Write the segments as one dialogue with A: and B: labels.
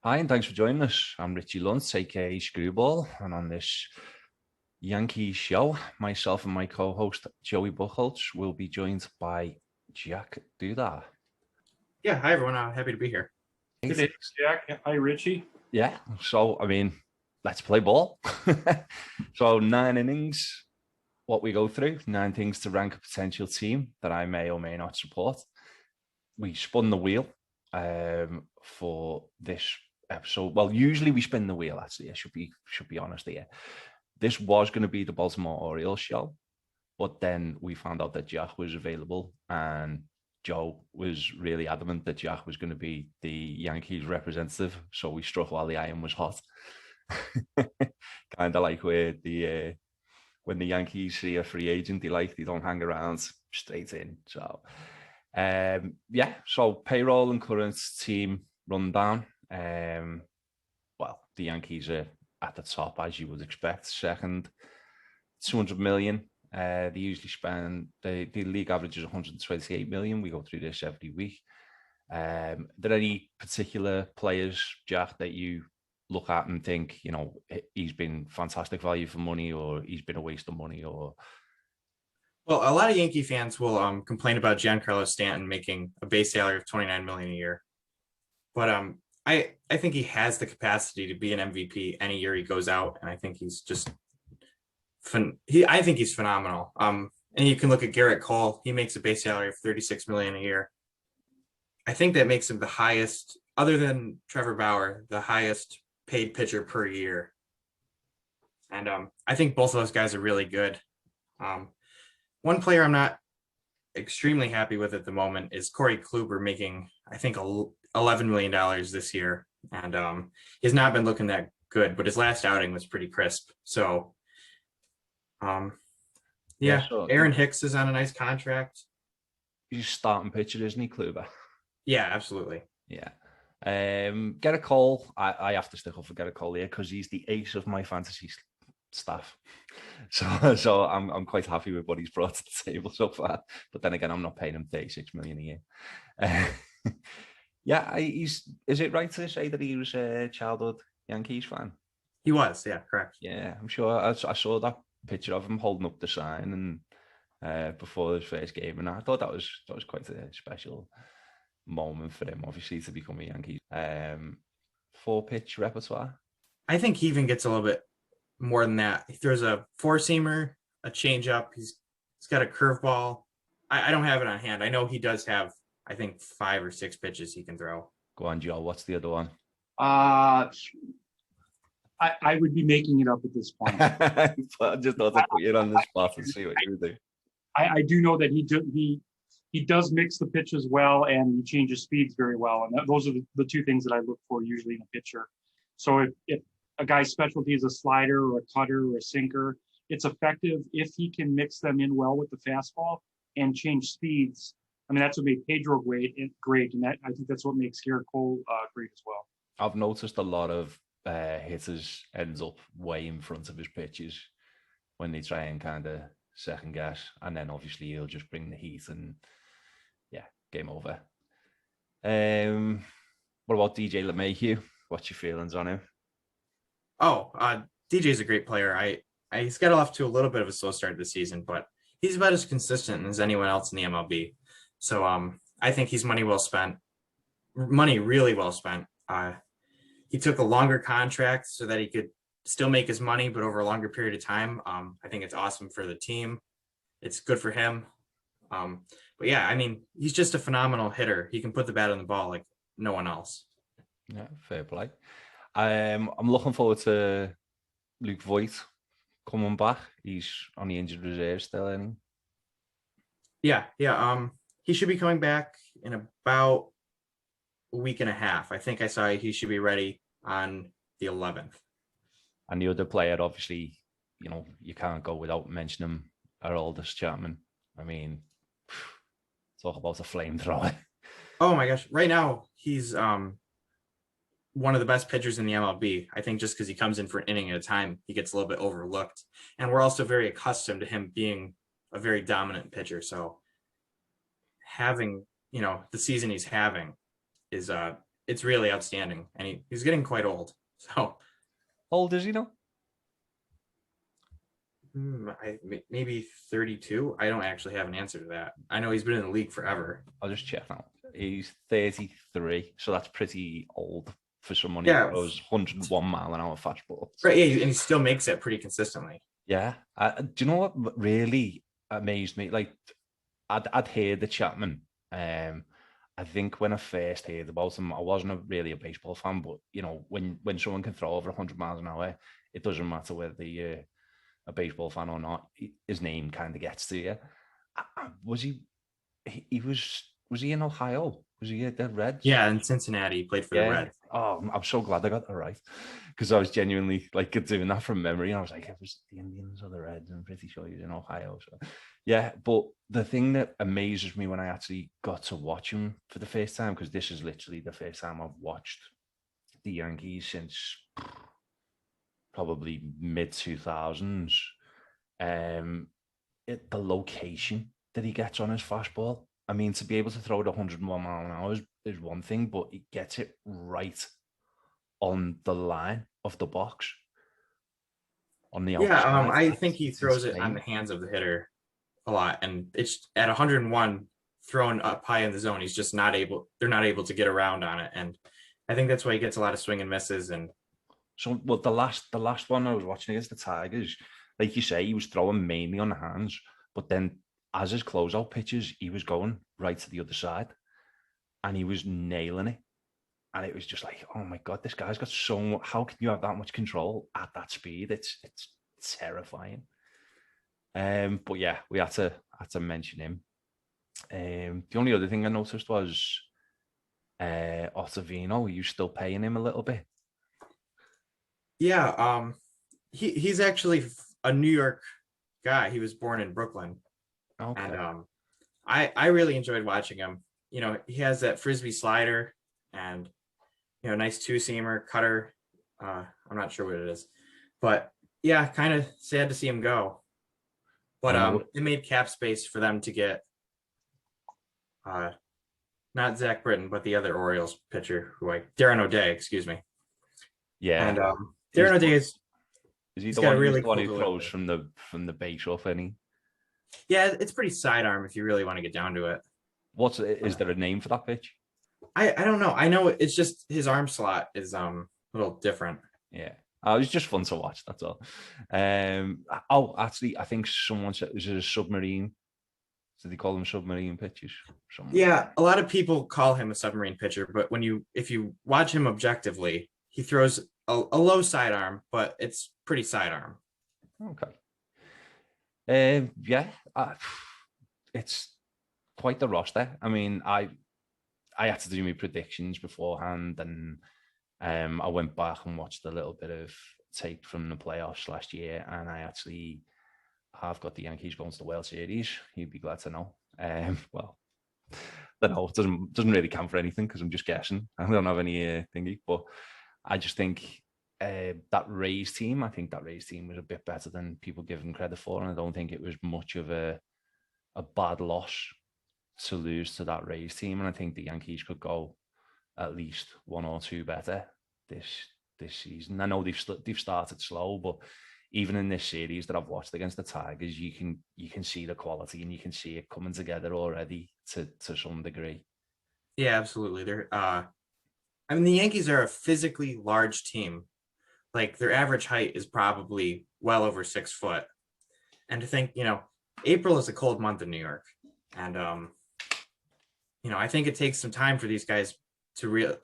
A: Hi, and thanks for joining us. I'm Richie Luntz, aka Screwball, and on this Yankee show, myself and my co-host Joey Buchholz will be joined by Jack Dudar.
B: Yeah, hi everyone. Happy to be here.
C: Good day, Jack. Hi, Richie.
A: Yeah, so let's play ball. So 9 innings, what we go through, 9 things to rank a potential team that I may or may not support. We spun the wheel for this episode. Well, usually we spin the wheel. Actually, I should be honest here. This was going to be the Baltimore Orioles show, but then we found out that Jack was available, and Joe was really adamant that Jack was going to be the Yankees representative. So we struck while the iron was hot. Kind of like where when the Yankees see a free agent they don't hang around, straight in. So so payroll and current team rundown. The Yankees are at the top, as you would expect. Second, 200 million. They usually spend, the league average is 128 million. We go through this every week. Are there any particular players, Jack, that you look at and think, he's been fantastic value for money, or he's been a waste of money? Or
B: Well, a lot of Yankee fans will complain about Giancarlo Stanton making a base salary of 29 million a year, but I think he has the capacity to be an MVP any year he goes out, and I think he's just I think he's phenomenal. And you can look at Garrett Cole; he makes a base salary of 36 million a year. I think that makes him the highest, other than Trevor Bauer, the highest paid pitcher per year. And I think both of those guys are really good. One player I'm not extremely happy with at the moment is Corey Kluber, making, I think, $11 million this year. And he's not been looking that good, but his last outing was pretty crisp. So, Aaron Hicks is on a nice contract.
A: He's starting pitcher, isn't he, Kluber?
B: Yeah, absolutely.
A: Yeah. Garrett Cole, I have to stick up for Garrett Cole here because he's the ace of my fantasy staff. So I'm quite happy with what he's brought to the table so far. But then again, I'm not paying him 36 million a year. Is it right to say that he was a childhood Yankees fan?
B: He was, yeah, correct.
A: Yeah, I'm sure. I saw that picture of him holding up the sign and before his first game, and I thought that was quite a special moment for him, obviously, to become a Yankee. 4-pitch repertoire.
B: I think he even gets a little bit more than that. He throws a 4-seamer, a changeup. He's got a curveball. I don't have it on hand. I know he does have, I think, 5 or 6 pitches he can throw.
A: Go on, Joe. What's the other one?
C: I would be making it up at this point.
A: I just thought I'd put you on the spot and see what you would do.
C: I do know that he does mix the pitches well, and he changes speeds very well. And those are the two things that I look for usually in a pitcher. So if a guy's specialty is a slider or a cutter or a sinker, it's effective if he can mix them in well with the fastball and change speeds. I mean, that's what made Pedro great, and I think that's what makes Garrett Cole great as well.
A: I've noticed a lot of hitters ends up way in front of his pitches when they try and kind of second guess, and then obviously he'll just bring the heat and game over. What about DJ LeMahieu? What's your feelings on him?
B: DJ's a great player. He's got off to a little bit of a slow start this season, but he's about as consistent as anyone else in the MLB. So I think he's money really well spent. He took a longer contract so that he could still make his money, but over a longer period of time. I think it's awesome for the team. It's good for him. But yeah, I mean, he's just a phenomenal hitter. He can put the bat on the ball like no one else.
A: Yeah, fair play. I'm looking forward to Luke Voigt coming back. He's on the injured reserve still, isn't
B: he? Yeah. He should be coming back in about a week and a half. I think I saw he should be ready on the 11th.
A: And the other player, obviously, you can't go without mentioning our oldest Chapman. I mean, talk about a flamethrower.
B: Oh my gosh. Right now, he's one of the best pitchers in the MLB. I think just because he comes in for an inning at a time, he gets a little bit overlooked. And we're also very accustomed to him being a very dominant pitcher. So having, the season he's having is it's really outstanding, and he's getting quite old. So
A: Old is he now?
B: maybe 32. I don't actually have an answer to that. I know he's been in the league forever.
A: I'll just check now. He's 33, so that's pretty old for someone who
B: Yeah.
A: throws 101 mile an hour fastballs.
B: Right, yeah, and he still makes it pretty consistently.
A: Yeah. Do you know what really amazed me? Like, I'd heard the Chapman. I think when I first heard about him, I wasn't really a baseball fan, but you know, when someone can throw over 100 miles an hour, it doesn't matter whether you're a baseball fan or not. His name kind of gets to you. Was he? He was he in Ohio? Was he at the Reds?
B: Yeah, in Cincinnati, he played for the Reds.
A: Oh, I'm so glad I got that right, because I was genuinely like doing that from memory. And I was like, it was the Indians or the Reds. I'm pretty sure he was in Ohio. So, yeah. But the thing that amazes me when I actually got to watch him for the first time, because this is literally the first time I've watched the Yankees since probably mid 2000s. The location that he gets on his fastball. I mean, to be able to throw it 101 mile an hour is one thing, but he gets it right on the line of the box. On the outside.
B: I think he throws it on the hands of the hitter a lot, and it's at 101 thrown up high in the zone. He's just not able. They're not able to get around on it, and I think that's why he gets a lot of swing and misses. And
A: so, well, the last one I was watching against the Tigers, like you say, he was throwing mainly on the hands, but then as his closeout pitches, he was going right to the other side, and he was nailing it. And it was just like, oh my God, this guy's got so much. How can you have that much control at that speed? It's terrifying. But yeah, we had to mention him. The only other thing I noticed was Ottavino. Are you still paying him a little bit?
B: Yeah, he's actually a New York guy. He was born in Brooklyn.
A: Okay.
B: And I really enjoyed watching him. You know, he has that frisbee slider and, you know, nice two-seamer cutter. I'm not sure what it is, but yeah, kind of sad to see him go. But it made cap space for them to get not Zach Britton, but the other Orioles pitcher Darren O'Day, excuse me.
A: Yeah.
B: And Darren O'Day is
A: he the one, really cool who throws from the base off any?
B: Yeah, it's pretty sidearm if you really want to get down to it.
A: Is there a name for that pitch?
B: I don't know. I know it's just his arm slot is a little different.
A: Yeah. It was just fun to watch, that's all. Actually, I think someone said, is it a submarine? Did they call them submarine pitches?
B: Yeah, a lot of people call him a submarine pitcher, but if you watch him objectively, he throws a low sidearm, but it's pretty sidearm.
A: Okay. It's quite the roster. I mean, I had to do my predictions beforehand, and I went back and watched a little bit of tape from the playoffs last year, and I've got the Yankees going to the World Series. You'd be glad to know. Well, I don't know. It doesn't really count for anything because I'm just guessing. I don't have any thingy, but I just think that Rays team was a bit better than people give them credit for, and I don't think it was much of a bad loss to lose to that Rays team. And I think the Yankees could go at least one or two better this season. I know they've started slow, but even in this series that I've watched against the Tigers, you can see the quality and you can see it coming together already to some degree.
B: Yeah, absolutely. The Yankees are a physically large team. Like, their average height is probably well over 6 foot. And to think, April is a cold month in New York. And, I think it takes some time for these guys to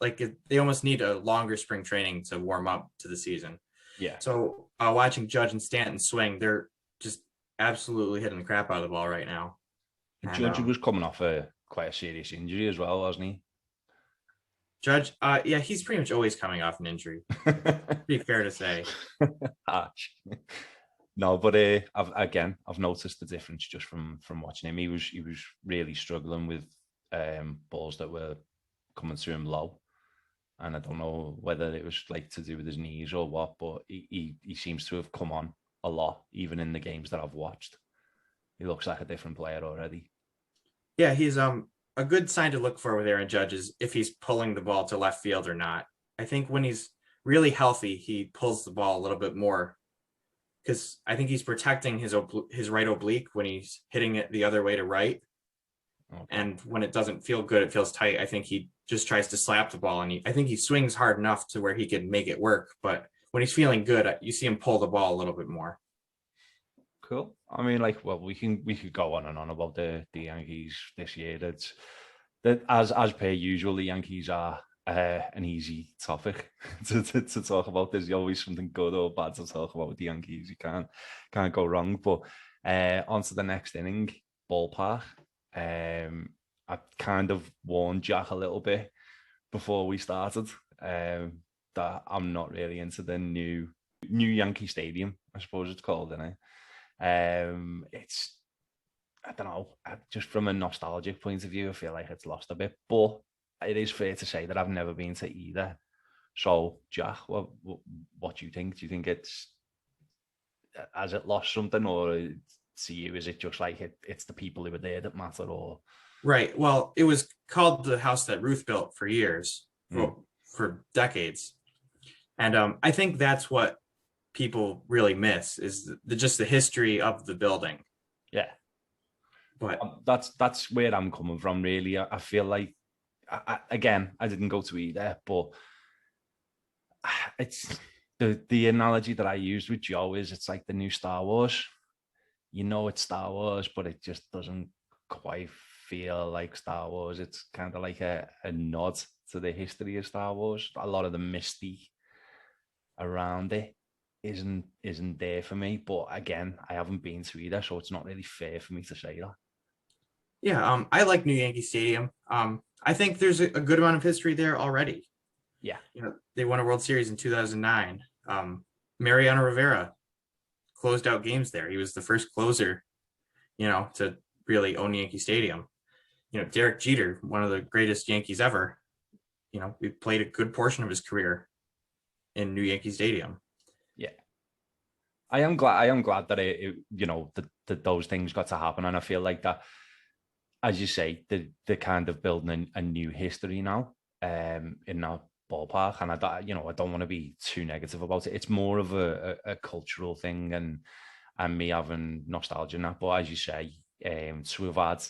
B: they almost need a longer spring training to warm up to the season.
A: Yeah.
B: So watching Judge and Stanton swing, they're just absolutely hitting the crap out of the ball right now.
A: And Judge was coming off quite a serious injury as well, wasn't he?
B: Judge, yeah, he's pretty much always coming off an injury. Pretty fair to say.
A: No, but I've noticed the difference just from watching him. He was really struggling with balls that were coming to him low, and I don't know whether it was like to do with his knees or what, but he seems to have come on a lot, even in the games that I've watched. He looks like a different player already.
B: Yeah, he's a good sign to look for with Aaron Judge is if he's pulling the ball to left field or not. I think when he's really healthy, he pulls the ball a little bit more because I think he's protecting his right oblique when he's hitting it the other way to right.
A: Okay.
B: And when it doesn't feel good, it feels tight. I think he just tries to slap the ball, and I think he swings hard enough to where he can make it work. But when he's feeling good, you see him pull the ball a little bit more.
A: Cool. I mean, like, well, we could go on and on about the Yankees this year. That as per usual, the Yankees are an easy topic to talk about. There's always something good or bad to talk about with the Yankees. You can't go wrong. But on to the next inning, ballpark. I kind of warned Jack a little bit before we started that I'm not really into the new Yankee Stadium, I suppose it's called, isn't it? It's, I don't know, just from a nostalgic point of view, I feel like it's lost a bit, but it is fair to say that I've never been to either. So, Jack, what do you think? Do you think has it lost something, or to you, is it just like it's the people who were there that matter? Or
B: Right. Well, it was called the house that Ruth built for years, for decades, and I think that's what people really miss is just the history of the building.
A: Yeah,
B: but
A: that's where I'm coming from. Really, I feel like I didn't go to either, but it's the analogy that I used with Joe is it's like the new Star Wars. You know, it's Star Wars, but it just doesn't quite feel like Star Wars. It's kind of like a nod to the history of Star Wars. A lot of the mystique around it isn't there for me. But again, I haven't been to either, so it's not really fair for me to say that.
B: Yeah, I like New Yankee Stadium. I think there's a good amount of history there already.
A: Yeah,
B: they won a World Series in 2009. Mariano Rivera closed out games there. He was the first closer, to really own Yankee Stadium. Derek Jeter, one of the greatest Yankees ever. He played a good portion of his career in New Yankee Stadium.
A: Yeah, I am glad that that those things got to happen, and I feel like that, as you say, they're kind of building a new history now in that ballpark, and I don't want to be too negative about it. It's more of a cultural thing and me having nostalgia in that. But as you say, to have had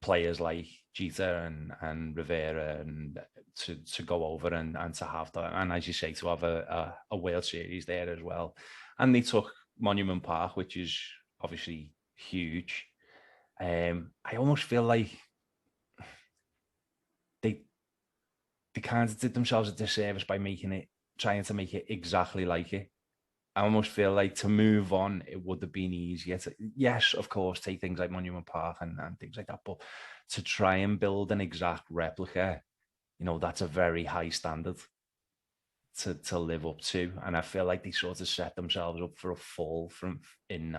A: players like Jeter and Rivera and to go over and to have that, and as you say, to have a World Series there as well. And they took Monument Park, which is obviously huge. I almost feel like they kind of did themselves a disservice by trying to make it exactly like it. I almost feel like to move on, it would have been easier to, yes, of course, take things like Monument Park and things like that, but to try and build an exact replica, that's a very high standard to live up to. And I feel like they sort of set themselves up for a fall in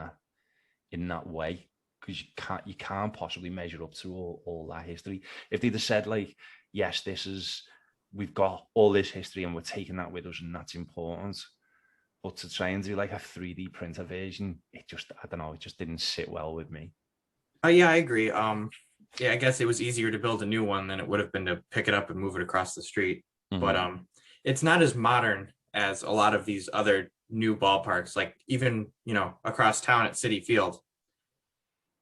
A: that way, because you can't possibly measure up to all that history. If they'd have said, like, yes, we've got all this history and we're taking that with us and that's important, but to try and do like a 3D printer version, I don't know, it just didn't sit well with me.
B: Yeah, I agree. Yeah, I guess it was easier to build a new one than it would have been to pick it up and move it across the street. Mm-hmm. But it's not as modern as a lot of these other new ballparks, like even, across town at Citi Field.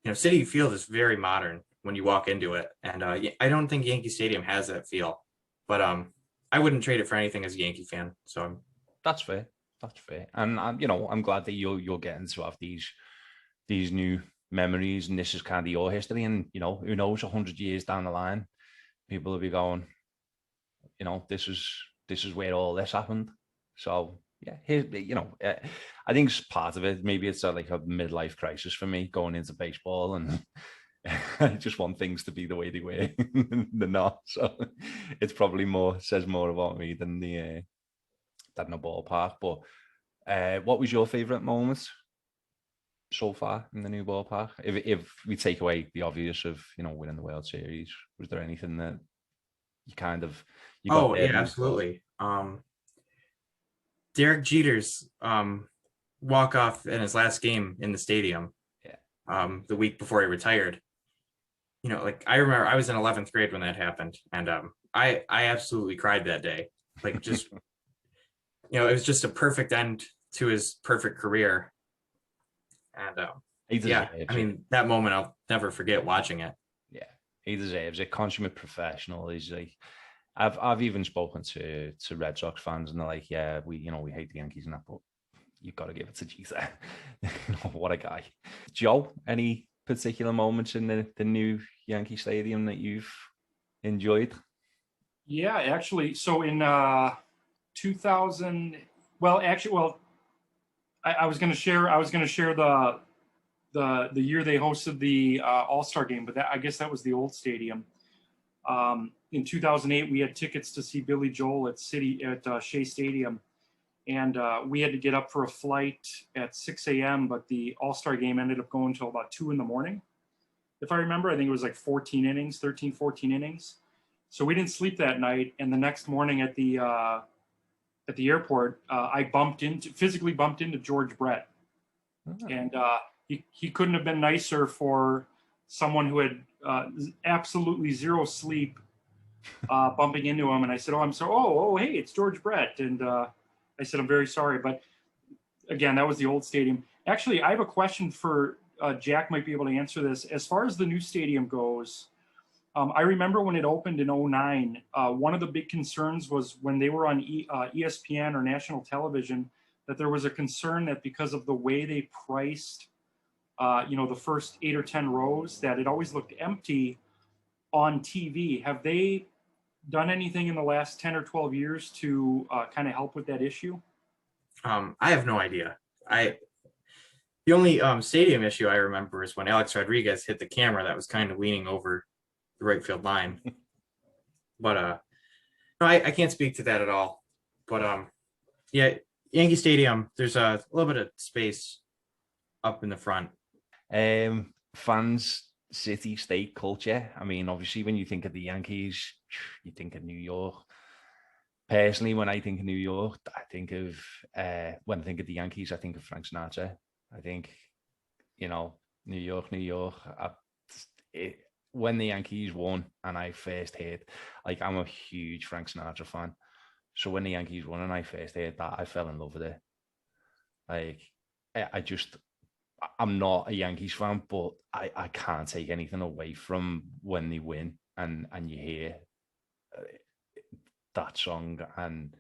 B: Citi Field is very modern when you walk into it. And I don't think Yankee Stadium has that feel. But I wouldn't trade it for anything as a Yankee fan. So
A: that's fair. That's fair. And I'm glad that you're getting to have these new memories, and this is kind of your history. And who knows, 100 years down the line, people will be going, this is where all this happened. So yeah, I think it's part of it. Maybe it's like a midlife crisis for me going into baseball, and I just want things to be the way they were than not. So it's probably says more about me than the ballpark. But what was your favorite moment so far in the new ballpark? If we take away the obvious of winning the World Series, was there anything that you got
B: yeah, absolutely. Derek Jeter's walk off in his last game in the stadium, the week before he retired. like I remember I was in 11th grade when that happened, and I absolutely cried that day. Like just it was just a perfect end to his perfect career, and
A: He
B: yeah,
A: deserves
B: I
A: it.
B: mean that moment I'll never forget watching it.
A: Yeah, he deserves it. Consummate professional. He's like, I've even spoken to Red Sox fans, and they're like, yeah, we hate the Yankees and that, but you've got to give it to Jesus. What a guy. Joe, any particular moments in the new Yankee Stadium that you've enjoyed?
C: Yeah, actually, so in 2000, I was going to share. I was going to share the year they hosted the All Star game, but I guess that was the old stadium. In 2008, we had tickets to see Billy Joel at Shea Stadium, and we had to get up for a flight at 6 a.m. But the All Star game ended up going till about 2 in the morning, if I remember. I think it was like 14 innings, 13, 14 innings. So we didn't sleep that night, and the next morning at the airport, I physically bumped into George Brett, and he couldn't have been nicer for someone who had absolutely zero sleep, bumping into him. And I said, "Oh, I'm sorry. Oh, hey, it's George Brett." And I said, "I'm very sorry." But again, that was the old stadium. Actually, I have a question for Jack. Might be able to answer this. As far as the new stadium goes, I remember when it opened in '09, one of the big concerns was when they were on ESPN or national television, that there was a concern that because of the way they priced, the first 8 or 10 rows, that it always looked empty on TV. Have they done anything in the last 10 or 12 years to kind of help with that issue?
B: I have no idea. The only stadium issue I remember is when Alex Rodriguez hit the camera that was kind of leaning over the right field line. But no, I can't speak to that at all. But yeah, Yankee Stadium, there's a little bit of space up in the front.
A: Fans, city, state, culture. I mean, obviously, when you think of the Yankees, you think of New York. Personally, when I think of New York, I think of when I think of the Yankees, I think of Frank Sinatra. I think, New York, New York. When the Yankees won, and I first heard, like, I'm a huge Frank Sinatra fan. So when the Yankees won, and I first heard that, I fell in love with it. Like, I just, I'm not a Yankees fan, but I can't take anything away from when they win, and you hear uh, that song and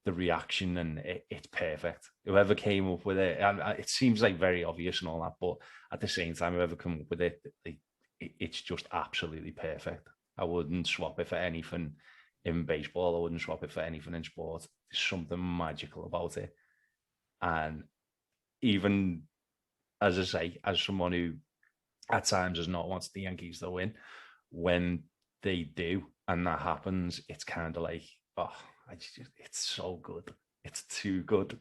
A: the reaction, and it's perfect. Whoever came up with it, and it seems like very obvious and all that, but at the same time, whoever came up with it, it's just absolutely perfect. I wouldn't swap it for anything in baseball. I wouldn't swap it for anything in sport. There's something magical about it. And even, as I say, as someone who at times has not wanted the Yankees to win, when they do and that happens, it's kind of like, oh, it's so good. It's too good.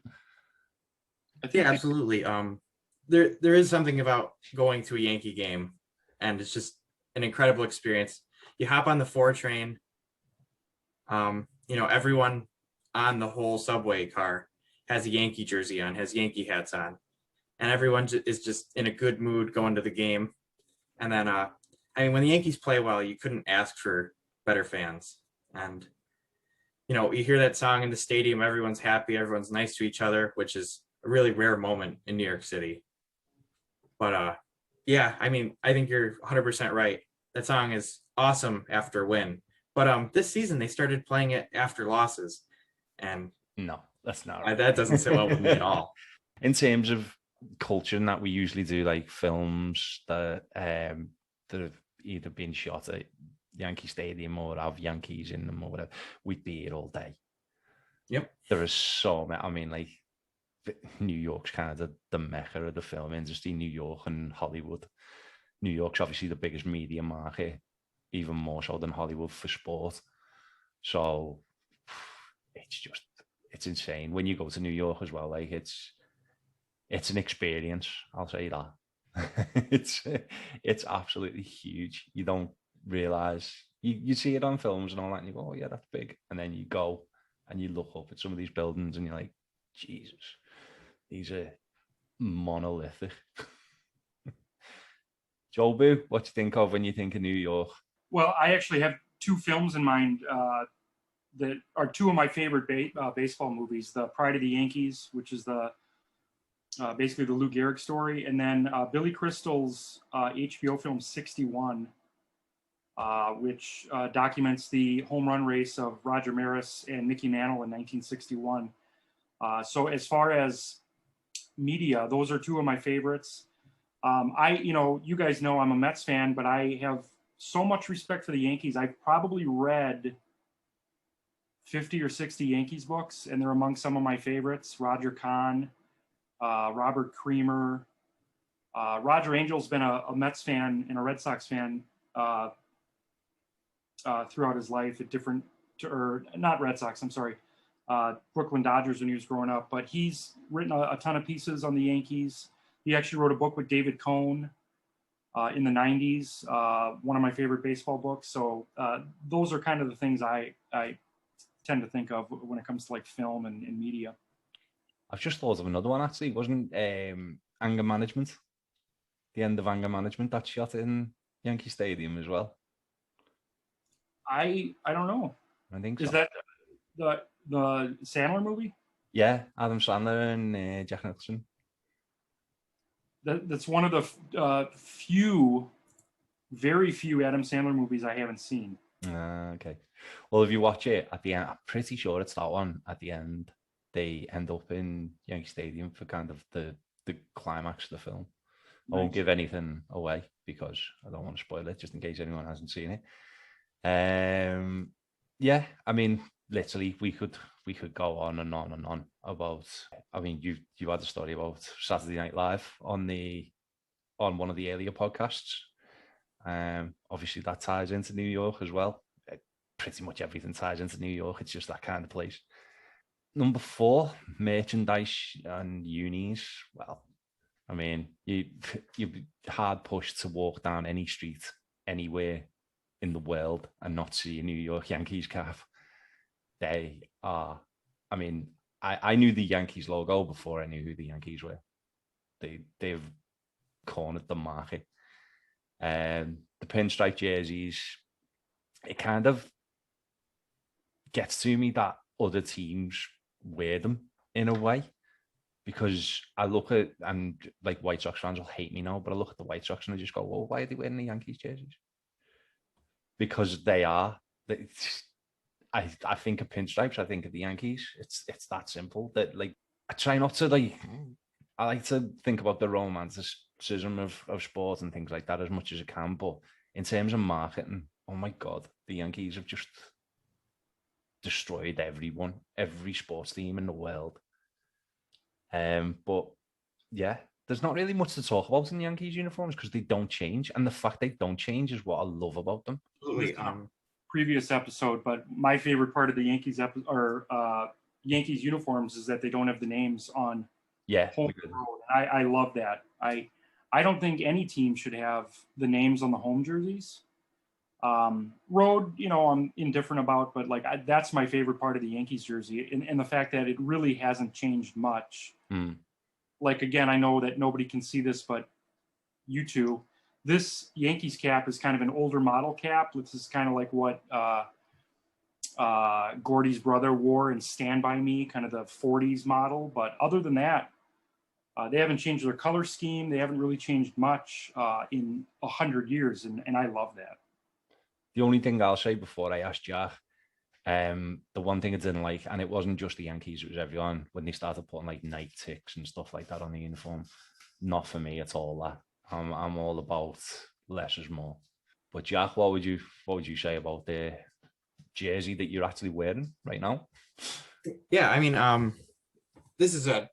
B: Yeah, absolutely. There is something about going to a Yankee game, and it's just an incredible experience. You hop on the 4 train. Everyone on the whole subway car has a Yankee jersey on, has Yankee hats on, and everyone is just in a good mood going to the game. And then, I mean, when the Yankees play well, you couldn't ask for better fans. And you hear that song in the stadium, everyone's happy, everyone's nice to each other, which is a really rare moment in New York City. But yeah, I mean, I think you're 100% right. That song is awesome after a win. But this season they started playing it after losses, and
A: no, that's not right.
B: That doesn't sit well with me at all.
A: In terms of culture, and that we usually do like films that have either been shot at Yankee Stadium or have Yankees in them or whatever, we'd be here all day.
B: Yep.
A: There is so many. I mean, like, New York's kind of the mecca of the film industry. New York and Hollywood. New York's obviously the biggest media market, even more so than Hollywood for sport. So it's insane when you go to New York as well. Like, it's an experience. I'll say that. it's absolutely huge. You don't realize, you see it on films and all that, and you go, oh yeah, that's big. And then you go and you look up at some of these buildings and you're like, Jesus, these are monolithic. Jobu, what do you think of when you think of New York?
C: Well, I actually have two films in mind that are two of my favorite baseball movies: The Pride of the Yankees, which is the basically the Lou Gehrig story, and then Billy Crystal's HBO film 61, which documents the home run race of Roger Maris and Mickey Mantle in 1961. So as far as media, those are two of my favorites. You guys know I'm a Mets fan, but I have so much respect for the Yankees. I've probably read 50 or 60 Yankees books, and they're among some of my favorites. Roger Kahn, Robert Creamer. Roger Angel's been a Mets fan and a Red Sox fan throughout his life at different, or not Red Sox, I'm sorry, Brooklyn Dodgers when he was growing up. But he's written a ton of pieces on the Yankees. He actually wrote a book with David Cohn in the 90s, one of my favorite baseball books. So those are kind of the things I tend to think of when it comes to like film and media.
A: I've just thought of another one actually. Wasn't Anger Management? The end of Anger Management that shot in Yankee Stadium as well.
C: I don't know.
A: I think
C: is
A: so.
C: that the Sandler movie?
A: Yeah, Adam Sandler and Jack Nicholson.
C: That's one of the very few Adam Sandler movies I haven't seen.
A: Okay. Well, if you watch it at the end, I'm pretty sure it's that one. At the end, they end up in Yankee Stadium for kind of the climax of the film. Nice. I won't give anything away because I don't want to spoil it, just in case anyone hasn't seen it. Yeah, I mean, literally, we could go on and on and on about. I mean, you had a story about Saturday Night Live on one of the earlier podcasts. Obviously, that ties into New York as well. Pretty much everything ties into New York. It's just that kind of place. Number 4, merchandise and unis. Well, I mean, you're hard pushed to walk down any street anywhere in the world and not see a New York Yankees cap. They are, I mean, I knew the Yankees logo before I knew who the Yankees were. They've cornered the market. The pinstripe jerseys, it kind of gets to me that other teams wear them in a way, because I look at, and like White Sox fans will hate me now, but I look at the White Sox and I just go, well, why are they wearing the Yankees jerseys? Because they are. I think of pinstripes, I think of the Yankees. It's that simple. That like I try not to I like to think about the romanticism of sport and things like that as much as I can. But in terms of marketing, oh my God, the Yankees have just destroyed every sports team in the world. But yeah, there's not really much to talk about in the Yankees uniforms because they don't change, and the fact they don't change is what I love about them.
B: Absolutely.
C: Previous episode, but my favorite part of the Yankees Yankees uniforms is that they don't have the names on home road. I love that. I don't think any team should have the names on the home jerseys. Road, I'm indifferent about, but like that's my favorite part of the Yankees jersey, and the fact that it really hasn't changed much. Like, again, I know that nobody can see this, but you two, this Yankees cap is kind of an older model cap. This is kind of like what Gordy's brother wore in Stand By Me, kind of the 40s model. But other than that, they haven't changed their color scheme. They haven't really changed much in 100 years, and I love that.
A: The only thing I'll say before I ask Jack, the one thing I didn't like, and it wasn't just the Yankees, it was everyone, when they started putting like night ticks and stuff like that on the uniform. Not for me at all. That I'm all about less is more. But Jack, what would you say about the jersey that you're actually wearing right now?
B: Yeah, I mean, this is a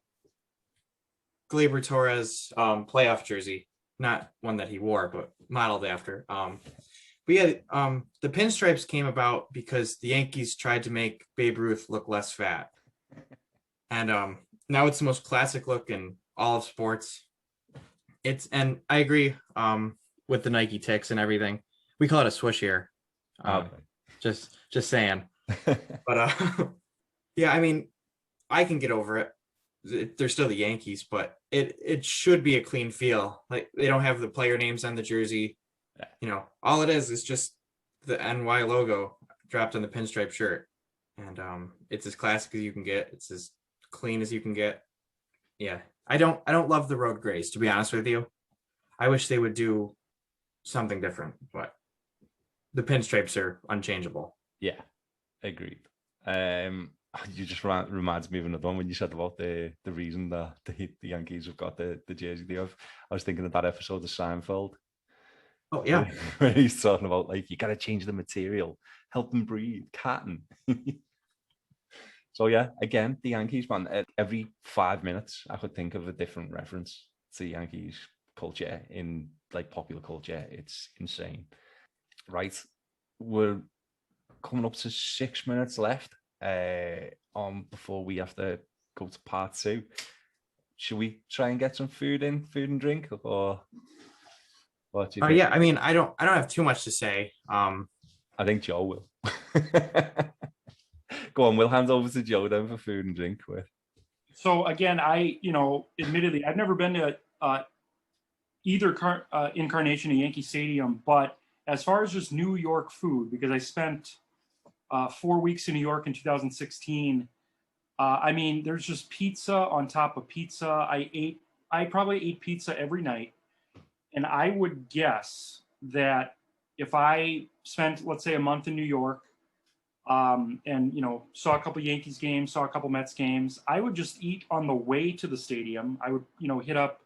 B: Gleyber Torres playoff jersey, not one that he wore, but modeled after. But yeah, the pinstripes came about because the Yankees tried to make Babe Ruth look less fat, and now it's the most classic look in all of sports. And I agree with the Nike ticks and everything. We call it a swoosh here. Just saying. But yeah, I mean, I can get over it. they're still the Yankees, but it should be a clean feel. Like they don't have the player names on the jersey. All it is just the NY logo dropped on the pinstripe shirt, and it's as classic as you can get. It's as clean as you can get. Yeah, I don't love the road grays, to be honest with you. I wish they would do something different, but the pinstripes are unchangeable.
A: Yeah, agreed. You just reminds me of another one when you said about the reason that the Yankees have got the jersey they have. I was thinking of that episode of Seinfeld.
B: Oh yeah,
A: where he's talking about like you got to change the material, help them breathe, cotton. So yeah, again, the Yankees, man. Every 5 minutes, I could think of a different reference to Yankees culture in like popular culture. It's insane. Right, we're coming up to 6 minutes left. Before we have to go to part 2. Should we try and get some food and drink, or what do you think?
B: Yeah. I mean, I don't have too much to say.
A: I think Joe will. Go on, we'll hand over to Joe then for food and drink with.
C: So again, admittedly, I've never been to either incarnation of Yankee Stadium, but as far as just New York food, because I spent 4 weeks in New York in 2016. I mean, there's just pizza on top of pizza. I probably ate pizza every night, and I would guess that if I spent, let's say, a month in New York, and saw a couple Yankees games, saw a couple Mets games, I would just eat on the way to the stadium. I would, hit up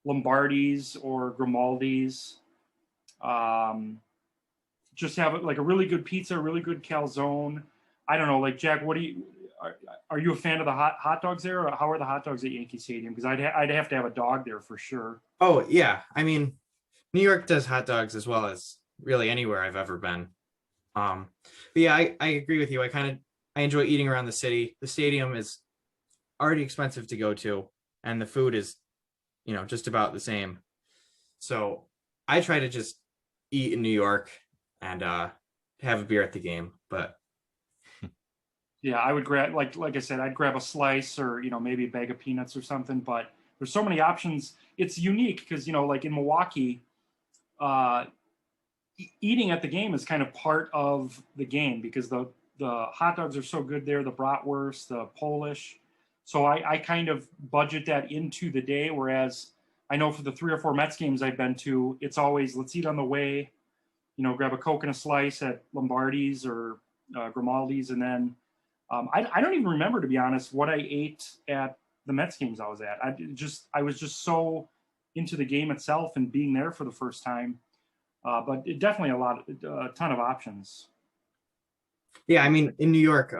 C: Lombardi's or Grimaldi's. Just have like a really good pizza, a really good calzone. I don't know, like Jack, are you a fan of the hot dogs there, or how are the hot dogs at Yankee Stadium? Because I'd have to have a dog there for sure.
B: Oh yeah, I mean, New York does hot dogs as well as really anywhere I've ever been. But yeah, I agree with you. I enjoy eating around the city. The stadium is already expensive to go to, and the food is, just about the same. So I try to just eat in New York and have a beer at the game. But
C: yeah, I would grab like I said, I'd grab a slice or maybe a bag of peanuts or something. But there's so many options. It's unique because like in Milwaukee, eating at the game is kind of part of the game because the hot dogs are so good there, the bratwurst, the Polish. So I kind of budget that into the day. Whereas I know for the 3 or 4 Mets games I've been to, it's always let's eat on the way, grab a Coke and a slice at Lombardi's or Grimaldi's. And then I don't even remember, to be honest, what I ate at the Mets games I was at. I was just so into the game itself and being there for the first time. But it definitely a ton of options.
B: Yeah, I mean, in New York,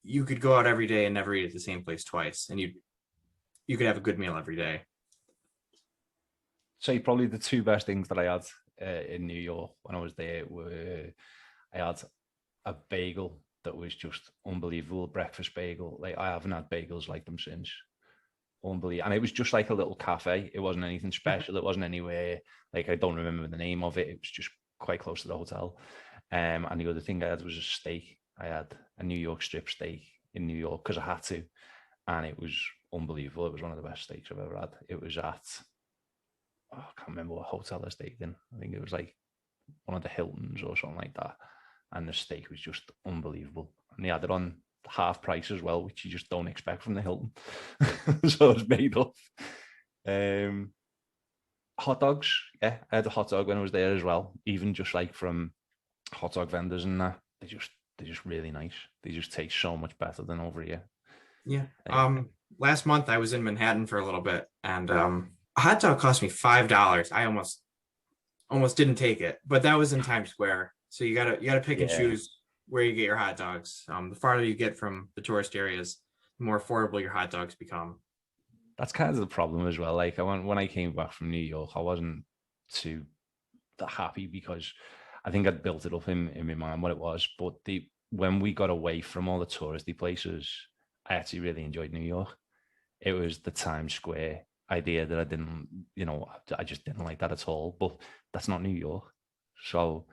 B: you could go out every day and never eat at the same place twice, and you could have a good meal every day.
A: So probably the 2 best things that I had in New York when I was there were I had a bagel that was just unbelievable, a breakfast bagel. Like I haven't had bagels like them since. Unbelievable. And it was just like a little cafe. It wasn't anything special. It wasn't anywhere, like I don't remember the name of it. It was just quite close to the hotel. And the other thing I had was a steak. I had a New York strip steak in New York because I had to. And it was unbelievable. It was one of the best steaks I've ever had. It was at, I can't remember what hotel I stayed in. I think it was like one of the Hiltons or something like that. And the steak was just unbelievable. And they had it on half price as well, which you just don't expect from the Hilton. So it's made up. Hot dogs, yeah, I had a hot dog when I was there as well. Even just like from hot dog vendors and that, they're just really nice. They just taste so much better than over here.
B: Yeah. Last month I was in Manhattan for a little bit, and a hot dog cost me $5. I almost didn't take it, but that was in Times Square. So you gotta pick and choose where you get your hot dogs. The farther you get from the tourist areas, the more affordable your hot dogs become.
A: That's kind of the problem as well. Like when I came back from New York, I wasn't too happy because I think I'd built it up in my mind what it was. But when we got away from all the touristy places, I actually really enjoyed New York. It was the Times Square idea that I didn't, I just didn't like that at all. But that's not New York. So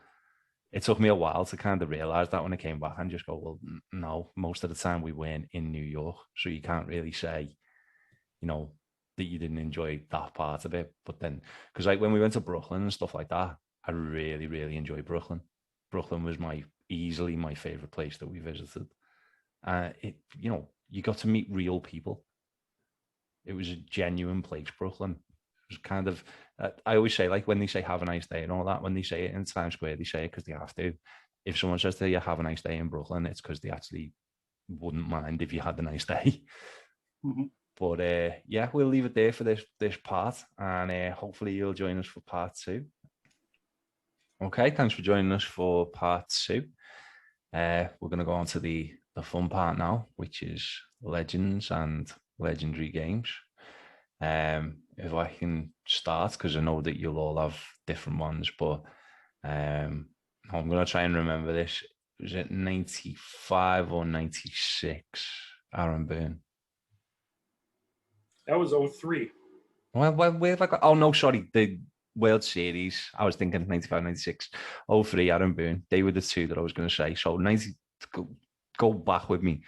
A: it took me a while to kind of realize that when I came back and just go, well, no, most of the time we weren't in New York, so you can't really say, that you didn't enjoy that part of it. But then, because like when we went to Brooklyn and stuff like that, I really, really enjoyed Brooklyn. Brooklyn was easily my favorite place that we visited. You got to meet real people. It was a genuine place, Brooklyn. It was kind of, I always say, like when they say have a nice day and all that, when they say it in Times Square, they say it because they have to. If someone says to you, have a nice day in Brooklyn, it's because they actually wouldn't mind if you had a nice day.
C: Mm-hmm.
A: But yeah, we'll leave it there for this part, and hopefully you'll join us for part 2. Okay, thanks for joining us for part 2. We're going to go on to the fun part now, which is legends and legendary games. If I can start, because I know that you'll all have different ones, but I'm going to try and remember this. Was it 95 or 96, Aaron Boone?
C: That was 03.
A: Well, where have I got? Oh, no, sorry. The World Series. I was thinking 95, 96. 03, Aaron Boone. They were the two that I was going to say. So 90, go back with me.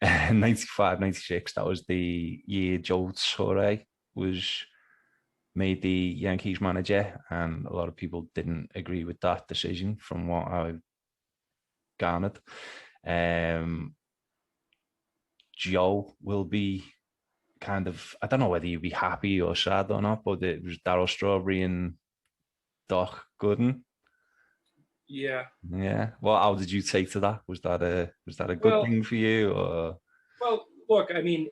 A: 95, 96. That was the year Joe Torre was made the Yankees manager. And a lot of people didn't agree with that decision from what I garnered. Joe will be kind of, I don't know whether you'd be happy or sad or not, but it was Darryl Strawberry and Doc Gooden.
C: Yeah.
A: Yeah. Well, how did you take to that? Was that a good thing for you? Or?
C: Well, look, I mean,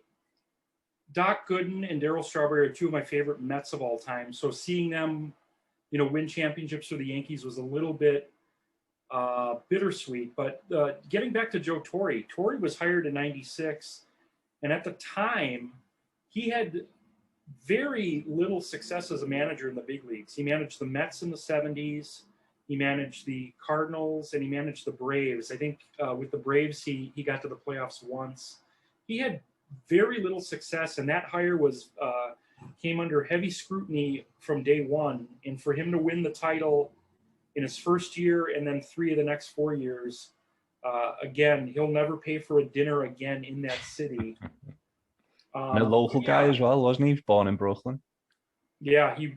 C: Doc Gooden and Darryl Strawberry are two of my favorite Mets of all time. So seeing them, win championships for the Yankees was a little bit bittersweet. But getting back to Joe Torre, Torre was hired in '96, and at the time, he had very little success as a manager in the big leagues. He managed the Mets in the '70s. He managed the Cardinals, and he managed the Braves. I think with the Braves, he got to the playoffs once. He had very little success, and that hire came under heavy scrutiny from day one. And for him to win the title in his first year and then 3 of the next 4 years, again, he'll never pay for a dinner again in that city.
A: And a local guy as well, wasn't he? Born in Brooklyn.
C: Yeah, he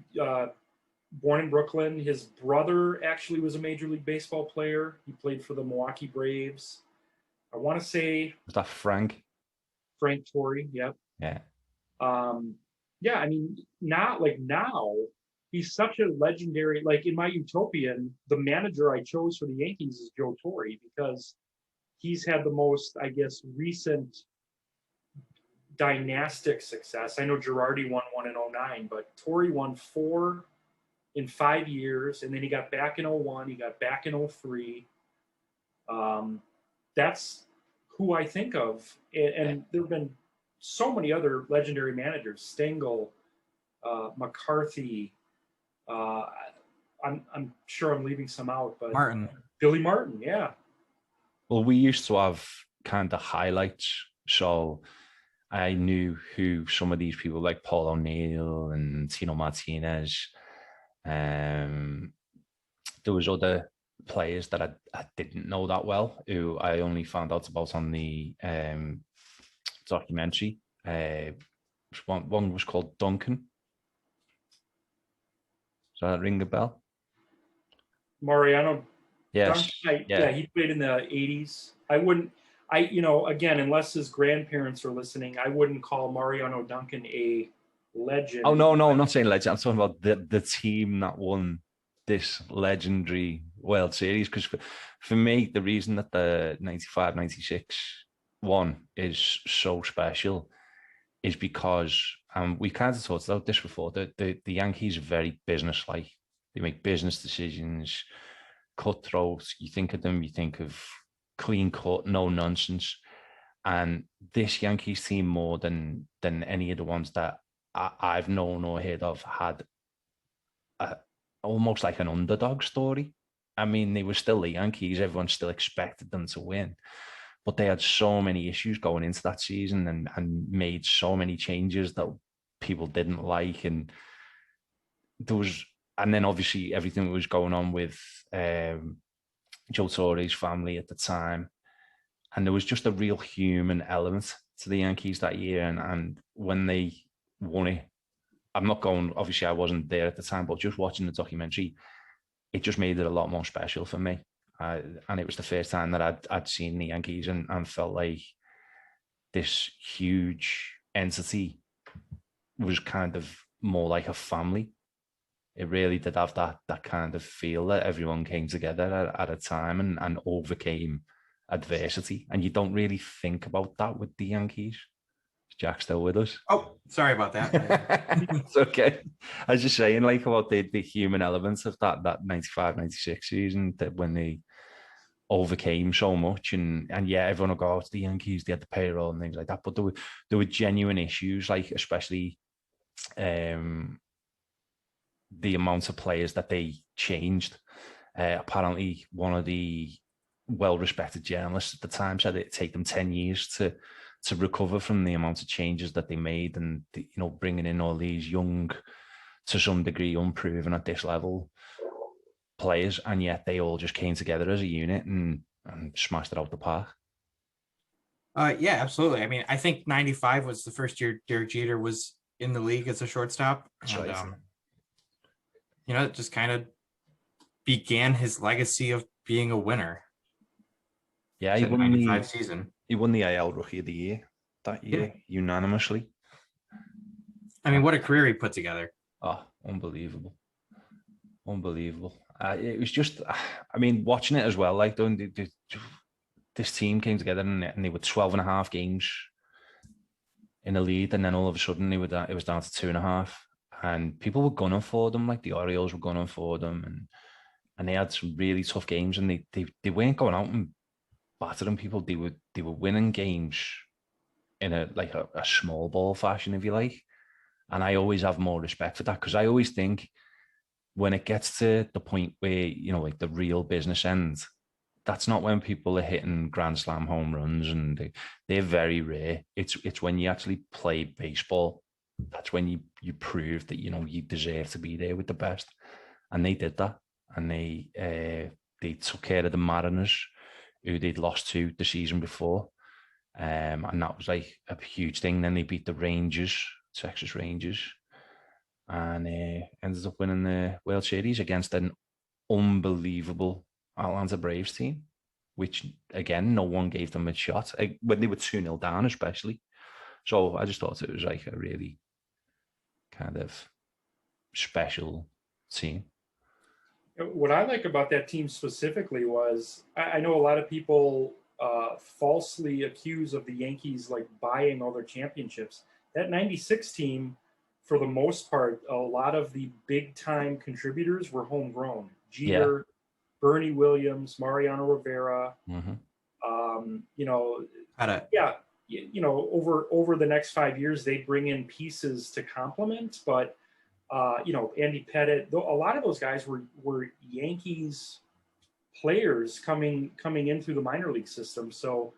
C: born in Brooklyn. His brother actually was a Major League Baseball player. He played for the Milwaukee Braves. I want to say,
A: was that Frank
C: Torre? Yep.
A: Yeah.
C: Yeah, I mean, now he's such a legendary. Like in my utopian, the manager I chose for the Yankees is Joe Torre because he's had the most, I guess, recent dynastic success. I know Girardi won one in '09, but Torre won 4 in 5 years, and then he got back in '01. He got back in '03. That's who I think of, and there have been so many other legendary managers: Stengel, McCarthy. I'm sure I'm leaving some out, but Billy Martin, yeah.
A: Well, we used to have kind of highlights, so I knew who some of these people like Paul O'Neill and Tino Martinez. There was other players that I didn't know that well, who I only found out about on the documentary. One was called Duncan. Does that ring a bell?
C: Mariano.
A: Yes.
C: Yeah, he played in the '80s. Again, unless his grandparents are listening, I wouldn't call Mariano Duncan a legend.
A: Oh, no, I'm not saying legend. I'm talking about the team that won this legendary World Series. Because for me, the reason that the 95, 96 one is so special is because we kind of talked about this before. The Yankees are very business-like. They make business decisions, cutthroat. You think of them, you think of clean cut, no nonsense. And this Yankees team, more than any of the ones that I've known or heard of, had almost like an underdog story. I mean, they were still the Yankees. Everyone still expected them to win. But they had so many issues going into that season and made so many changes that people didn't like. And then obviously everything that was going on with Joe Torre's family at the time. And there was just a real human element to the Yankees that year. And when they won it, I'm not going, obviously I wasn't there at the time, but just watching the documentary, it just made it a lot more special for me. And it was the first time that I'd seen the Yankees and felt like this huge entity was kind of more like a family. It really did have that kind of feel that everyone came together at a time and overcame adversity. And you don't really think about that with the Yankees. Is Jack still with us?
B: Oh, sorry about that.
A: It's okay. I was just saying, like, about the human elements of that 95-96 season, that when they overcame so much, and yeah, everyone will go, oh, it's the Yankees, they had the payroll and things like that, but there were genuine issues, like especially the amount of players that they changed. Apparently, one of the well-respected journalists at the time said it'd take them 10 years to recover from the amount of changes that they made, and bringing in all these young, to some degree unproven at this level players, and yet they all just came together as a unit and smashed it out the park.
B: Yeah, absolutely. I mean, I think 95 was the first year Derek Jeter was in the league as a shortstop.
A: That's
B: and,
A: right.
B: it just kind of began his legacy of being a winner.
A: Yeah, he
B: won the 95 season.
A: He won the AL Rookie of the Year that year, unanimously.
B: I mean, what a career he put together.
A: Oh, unbelievable. It was just, I mean, watching it as well, like this team came together and they were 12 and a half games in the lead, and then all of a sudden it was down to 2.5, and people were gunning for them, like the Orioles were gunning for them, and they had some really tough games, and they weren't going out and battering people. They were winning games in a small ball fashion, if you like. And I always have more respect for that, because I always think when it gets to the point where, like the real business ends, that's not when people are hitting grand slam home runs, and they're very rare. It's when you actually play baseball. That's when you prove that, you deserve to be there with the best. And they did that. And they took care of the Mariners, who they'd lost to the season before. And that was like a huge thing. Then they beat the Rangers, Texas Rangers, and ended up winning the World Series against an unbelievable Atlanta Braves team, which, again, no one gave them a shot when they were 2-0 down, especially. So I just thought it was like a really kind of special team.
C: What I like about that team specifically was I know a lot of people falsely accuse of the Yankees like buying all their championships. That 96 team, for the most part, a lot of the big time contributors were homegrown. Jeter, Bernie Williams, Mariano Rivera.
A: Mm-hmm.
C: Over the next 5 years, they bring in pieces to complement, but Andy Pettit, a lot of those guys were Yankees players coming in through the minor league system. So,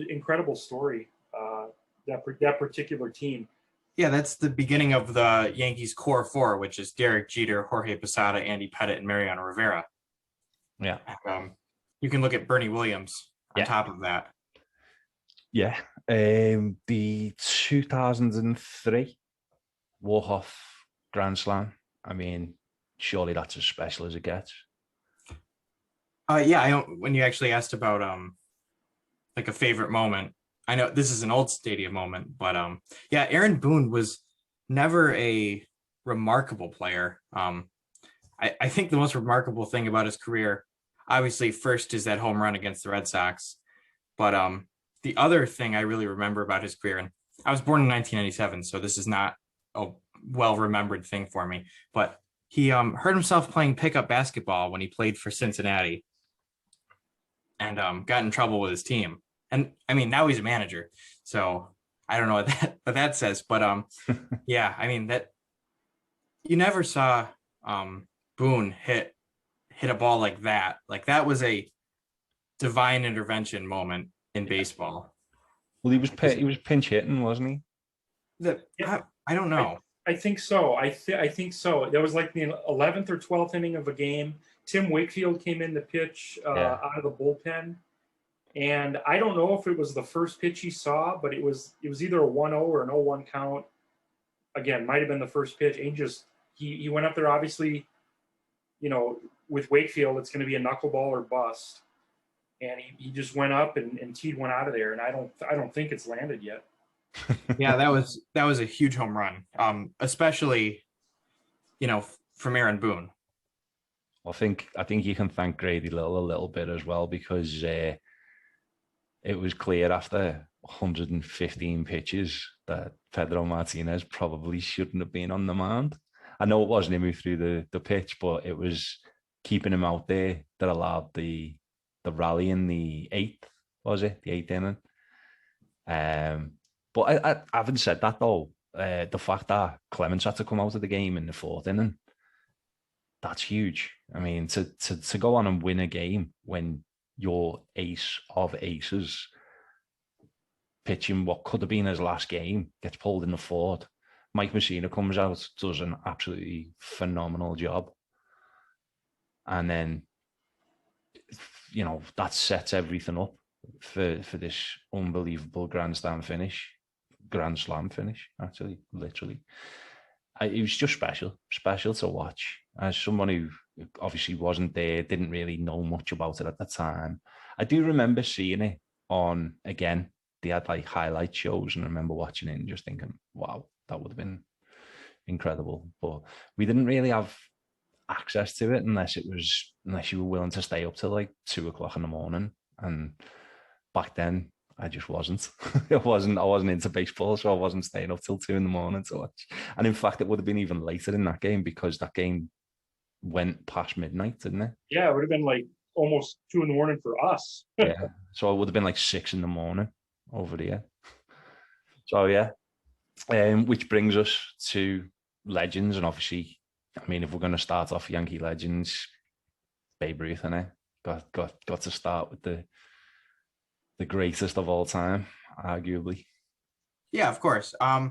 C: incredible story. That particular team.
B: Yeah, that's the beginning of the Yankees core four, which is Derek Jeter, Jorge Posada, Andy Pettit, and Mariano Rivera.
A: Yeah.
B: You can look at Bernie Williams on top of that.
A: Yeah. The 2003 walk-off Grand Slam. I mean, surely that's as special as it gets.
B: When you actually asked about like a favorite moment, I know this is an old stadium moment, but Aaron Boone was never a remarkable player. I think the most remarkable thing about his career, obviously, first is that home run against the Red Sox. But the other thing I really remember about his career, and I was born in 1997, so this is not a well-remembered thing for me, but he hurt himself playing pickup basketball when he played for Cincinnati, and got in trouble with his team. And I mean, now he's a manager, so I don't know what that says, but I mean, that you never saw Boone hit a ball like that. Like, that was a divine intervention moment in baseball.
A: Well, he was pinch hitting, wasn't he?
B: I don't know.
C: I think so. I think so. That was like the 11th or 12th inning of a game. Tim Wakefield came in to pitch
A: Yeah.
C: out of the bullpen. And I don't know if it was the first pitch he saw, but it was either a 1-0 or an 0-1 count. Again, might have been the first pitch. And he went up there, obviously, with Wakefield, it's going to be a knuckleball or bust. And he just went up and teed one out of there. And I don't think it's landed yet.
B: Yeah, that was a huge home run. Especially, from Aaron Boone.
A: I think you can thank Grady Little a little bit as well, because it was clear after 115 pitches that Pedro Martinez probably shouldn't have been on the mound. I know it wasn't him who threw the pitch, but it was keeping him out there that allowed the rally in the eighth, was it? The eighth inning. But I haven't said that though. The fact that Clemens had to come out of the game in the fourth inning, that's huge. I mean, to go on and win a game when your ace of aces pitching what could have been his last game gets pulled in the fourth. Mike Messina comes out, does an absolutely phenomenal job. And then, that sets everything up for this unbelievable Grand Slam finish, actually, literally. It was just special to watch. As someone who obviously wasn't there, didn't really know much about it at the time. I do remember seeing it on, again, they had like highlight shows, and I remember watching it and just thinking, wow, that would have been incredible. But we didn't really have access to it unless you were willing to stay up till like 2:00 in the morning. And back then I just wasn't. I wasn't into baseball, so I wasn't staying up till 2 a.m. to watch. And in fact, it would have been even later in that game, because that game went past midnight, didn't it?
C: Yeah, it would have been like almost 2 a.m. for us.
A: Yeah. So it would have been like 6 a.m. over there. So yeah. Which brings us to legends, and obviously, I mean, if we're going to start off Yankee legends, Babe Ruth, innit? Got to start with the greatest of all time, arguably.
B: Yeah, of course. I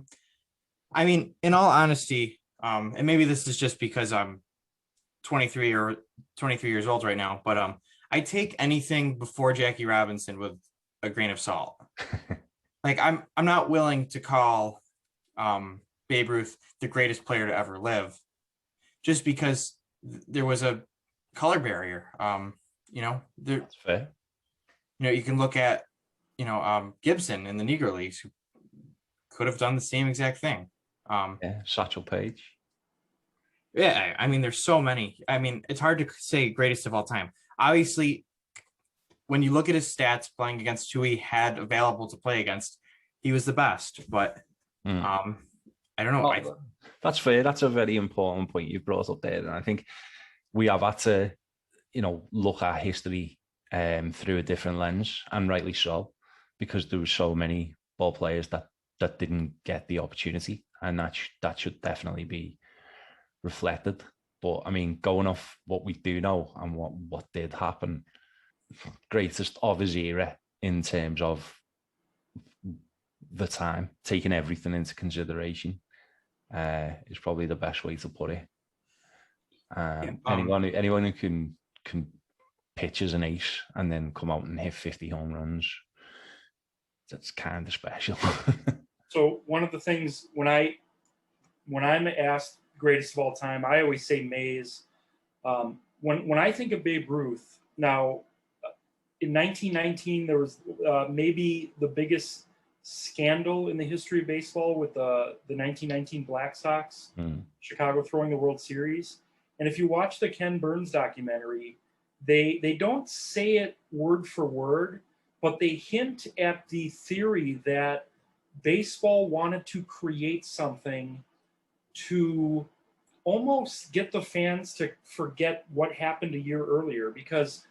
B: mean, in all honesty, and maybe this is just because I'm 23 years old right now, but I take anything before Jackie Robinson with a grain of salt. Like I'm not willing to call Babe Ruth the greatest player to ever live, just because there was a color barrier.
A: That's fair.
B: You can look at Gibson in the Negro Leagues, who could have done the same exact thing.
A: Satchel Paige.
B: Yeah, I mean, there's so many. I mean, it's hard to say greatest of all time. Obviously, when you look at his stats playing against who he had available to play against, he was the best. But I don't know.
A: Well, that's fair. That's a very important point you've brought up there. And I think we have had to, look at history through a different lens, and rightly so, because there were so many ball players that didn't get the opportunity, and that should definitely be reflected. But I mean, going off what we do know and what did happen, greatest of his era in terms of the time, taking everything into consideration, is probably the best way to put it. Anyone who can pitch as an ace and then come out and hit 50 home runs, that's kind of special.
C: So one of the things when I'm asked greatest of all time, I always say Mays. When I think of Babe Ruth, now in 1919 there was maybe the biggest scandal in the history of baseball with the 1919 Black Sox, Chicago throwing the World Series. And if you watch the Ken Burns documentary, they don't say it word for word, but they hint at the theory that baseball wanted to create something to almost get the fans to forget what happened a year earlier, because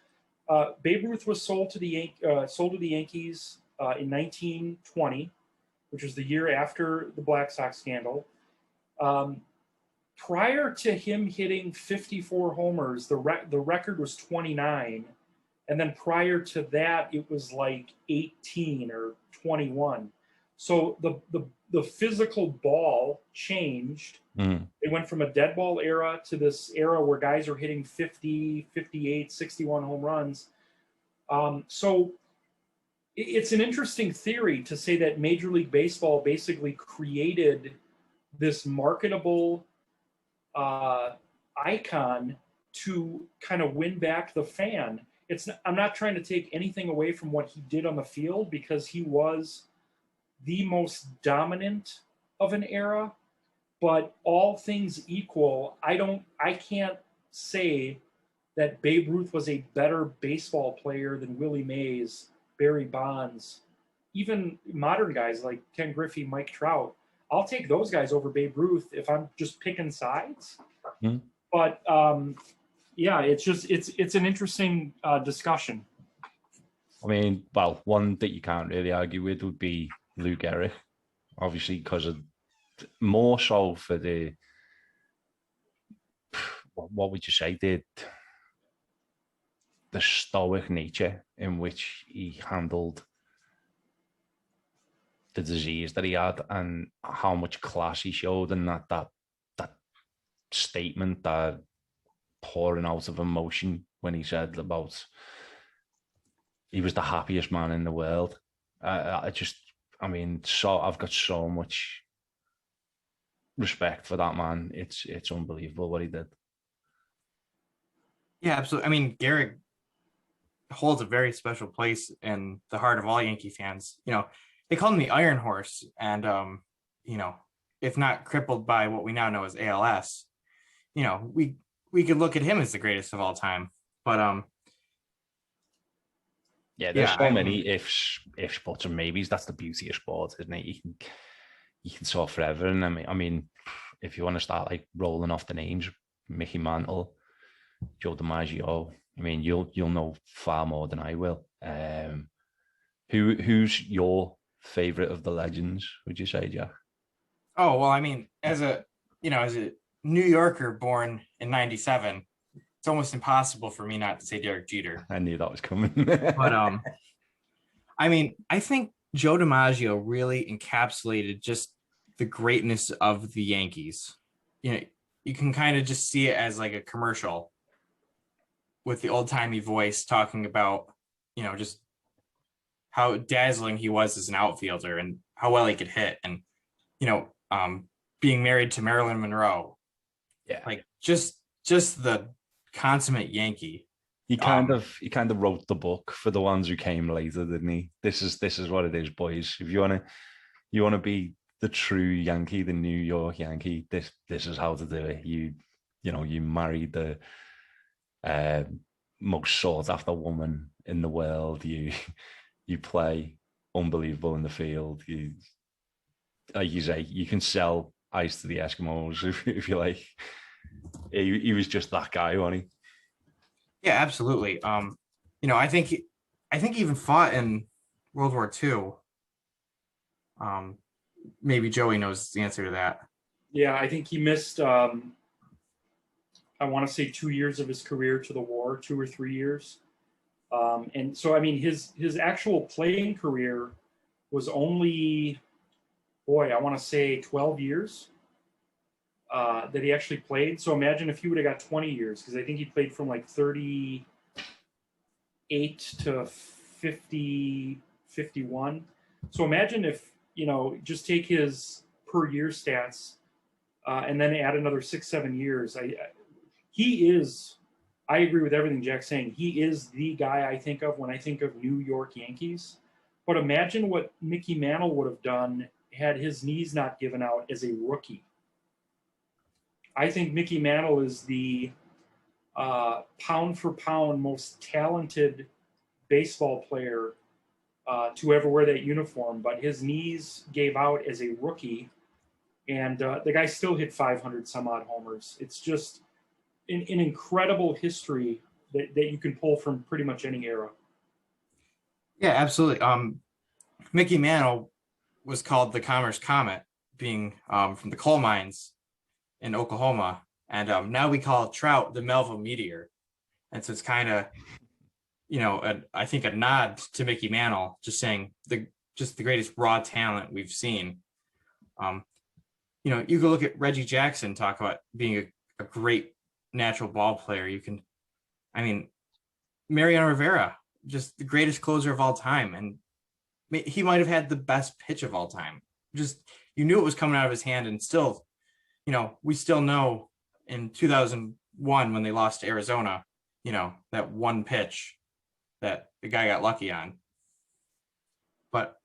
C: Babe Ruth was sold to the Yankees in 1920, which was the year after the Black Sox scandal. Prior to him hitting 54 homers, the record was 29. And then prior to that, it was like 18 or 21. So the physical ball changed. They went from a dead ball era to this era where guys are hitting 50, 58, 61 home runs. So it's an interesting theory to say that Major League Baseball basically created this marketable icon to kind of win back the fan. I'm not trying to take anything away from what he did on the field, because he was the most dominant of an era. But all things equal, I can't say that Babe Ruth was a better baseball player than Willie Mays, Barry Bonds, even modern guys like Ken Griffey, Mike Trout. I'll take those guys over Babe Ruth if I'm just picking sides. But yeah, it's an interesting discussion.
A: I mean, well, one that you can't really argue with would be Lou Gehrig, obviously, because of more so for the, what would you say, the stoic nature in which he handled the disease that he had, and how much class he showed, and that statement, that pouring out of emotion when he said about he was the happiest man in the world. I've got so much respect for that man. It's unbelievable what he did.
B: Yeah, absolutely. I mean, Gehrig holds a very special place in the heart of all Yankee fans. They call him the Iron Horse, and if not crippled by what we now know as ALS, we could look at him as the greatest of all time. But
A: there's so many ifs, buts, and maybes. That's the beauty of sport, isn't it? You can talk forever. And I mean, if you want to start like rolling off the names, Mickey Mantle, Joe DiMaggio, I mean, you'll know far more than I will. Who's your favorite of the legends, would you say, Jack?
B: Oh, well, I mean, as a New Yorker born in '97, it's almost impossible for me not to say Derek Jeter.
A: I knew that was coming.
B: But I mean, I think Joe DiMaggio really encapsulated just the greatness of the Yankees. You can kind of just see it as like a commercial with the old-timey voice talking about, just how dazzling he was as an outfielder and how well he could hit, and being married to Marilyn Monroe.
A: Yeah,
B: like just the consummate Yankee.
A: He kind of wrote the book for the ones who came later, didn't he? This is what it is, boys. If you wanna be the true Yankee, the New York Yankee, this is how to do it. You marry the most sought after woman in the world. You play unbelievable in the field. You, like you say, you can sell ice to the Eskimos if you like. He was just that guy, wasn't he?
B: Yeah, absolutely. I think he even fought in World War II. Maybe Joey knows the answer to that.
C: Yeah, I think he missed, I want to say 2 years of his career to the war, 2 or 3 years. And so, I mean, his actual playing career was only, I want to say 12 years that he actually played. So imagine if he would have got 20 years, because I think he played from like 38 to 50, 51. So imagine if, just take his per year stats and then add another 6-7 years. I agree with everything Jack's saying. He is the guy I think of when I think of New York Yankees. But imagine what Mickey Mantle would have done had his knees not given out as a rookie. I think Mickey Mantle is the pound for pound most talented baseball player to ever wear that uniform, but his knees gave out as a rookie, and the guy still hit 500 some odd homers. It's just an incredible history that you can pull from pretty much any era.
B: Yeah, absolutely. Mickey Mantle was called the Commerce Comet, being from the coal mines in Oklahoma, and now we call Trout the Melville Meteor. And so it's kind of, I think a nod to Mickey Mantle, just saying just the greatest raw talent we've seen. You go look at Reggie Jackson, talk about being a great natural ball player. Mariano Rivera, just the greatest closer of all time. And he might have had the best pitch of all time. Just, you knew it was coming out of his hand. And still, we still know in 2001 when they lost to Arizona, that one pitch that the guy got lucky on. But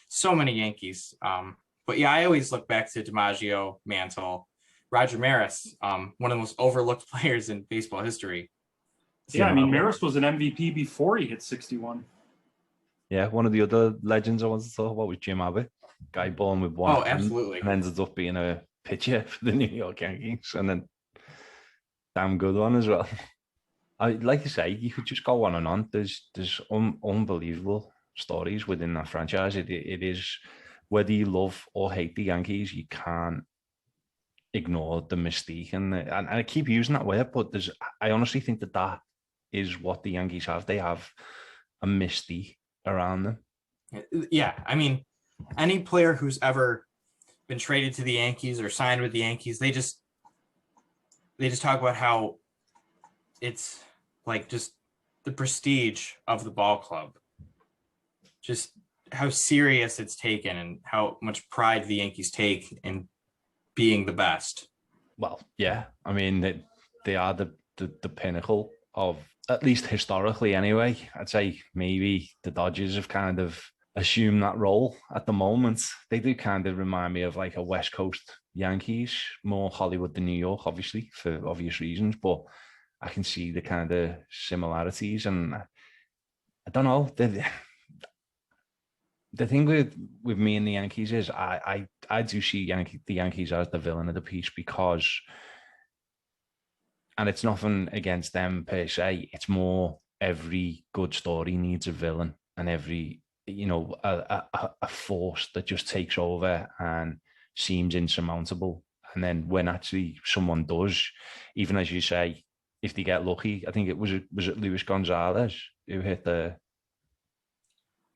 B: so many Yankees. But yeah, I always look back to DiMaggio, Mantle, Roger Maris, one of the most overlooked players in baseball history.
C: Yeah, Maris was an MVP before he hit 61.
A: Yeah, one of the other legends I wanted to talk about was Jim Abbott, guy born with one.
B: Oh, absolutely.
A: And ended up being a pitcher for the New York Yankees, and then damn good one as well. Like you say, you could just go on and on. There's unbelievable stories within that franchise. It is, whether you love or hate the Yankees, you can't ignore the mystique. And I keep using that word, but I honestly think that is what the Yankees have. They have a mystique around them.
B: Yeah, any player who's ever been traded to the Yankees or signed with the Yankees, they just talk about how it's like just the prestige of the ball club, just how serious it's taken and how much pride the Yankees take in being the best.
A: Well, yeah, they are the pinnacle of, at least historically anyway. I'd say maybe the Dodgers have kind of assumed that role at the moment. They do kind of remind me of like a West Coast Yankees, more Hollywood than New York, obviously, for obvious reasons, but I can see the kind of similarities. And I don't know, the thing with me and the Yankees is I do see the Yankees as the villain of the piece, because, and it's nothing against them per se, it's more every good story needs a villain, and every, a force that just takes over and seems insurmountable. And then when actually someone does, even as you say, if they get lucky, I think was it Luis Gonzalez who hit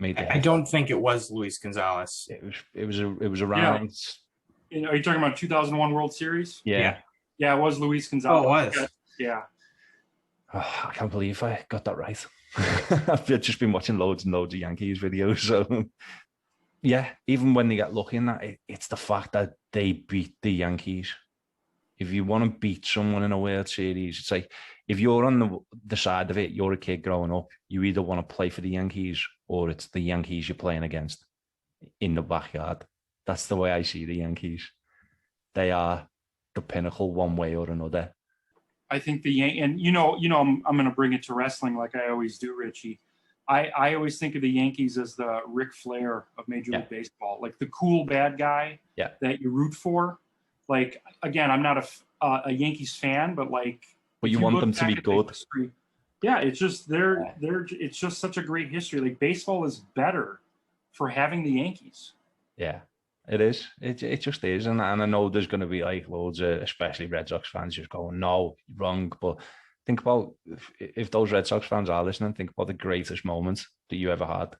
B: I don't think it was Luis Gonzalez.
A: It was around.
C: Yeah. Are you talking about 2001 World Series?
A: Yeah.
C: Yeah, it was Luis Gonzalez.
B: Oh, it was.
C: Yeah.
A: Oh, I can't believe I got that right. I've just been watching loads and loads of Yankees videos. So, yeah, even when they get lucky in that, it's the fact that they beat the Yankees. If you want to beat someone in a World Series, it's like, if you're on the side of it, you're a kid growing up, you either want to play for the Yankees or it's the Yankees you're playing against in the backyard. That's the way I see the Yankees. They are the pinnacle one way or another.
C: I think and I'm going to bring it to wrestling like I always do, Richie. I always think of the Yankees as the Ric Flair of Major League Baseball, like the cool bad guy that you root for. Like, again, I'm not a Yankees fan, but like,
A: but you want them to be good.
C: History, yeah, it's just it's just such a great history. Like, baseball is better for having the Yankees.
A: Yeah, it is. It just is, and I know there's going to be like loads of, especially Red Sox fans, just going, "No, wrong." But think about, if those Red Sox fans are listening, think about the greatest moments that you ever had.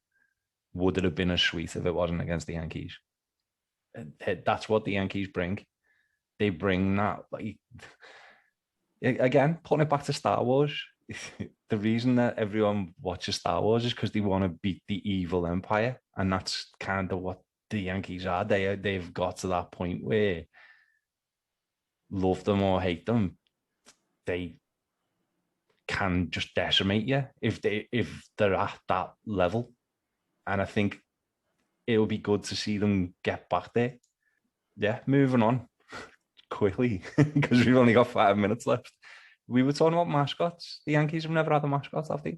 A: Would it have been as sweet if it wasn't against the Yankees? That's what the Yankees bring. They bring that, like, again, putting it back to Star Wars. The reason that everyone watches Star Wars is because they want to beat the evil empire, and that's kind of what the Yankees are. They've got to that point where, love them or hate them, they can just decimate you if they're at that level. And I think it'll be good to see them get back there. Yeah, moving on quickly, because we've only got 5 minutes left. We were talking about mascots. The Yankees have never had a mascot, have they?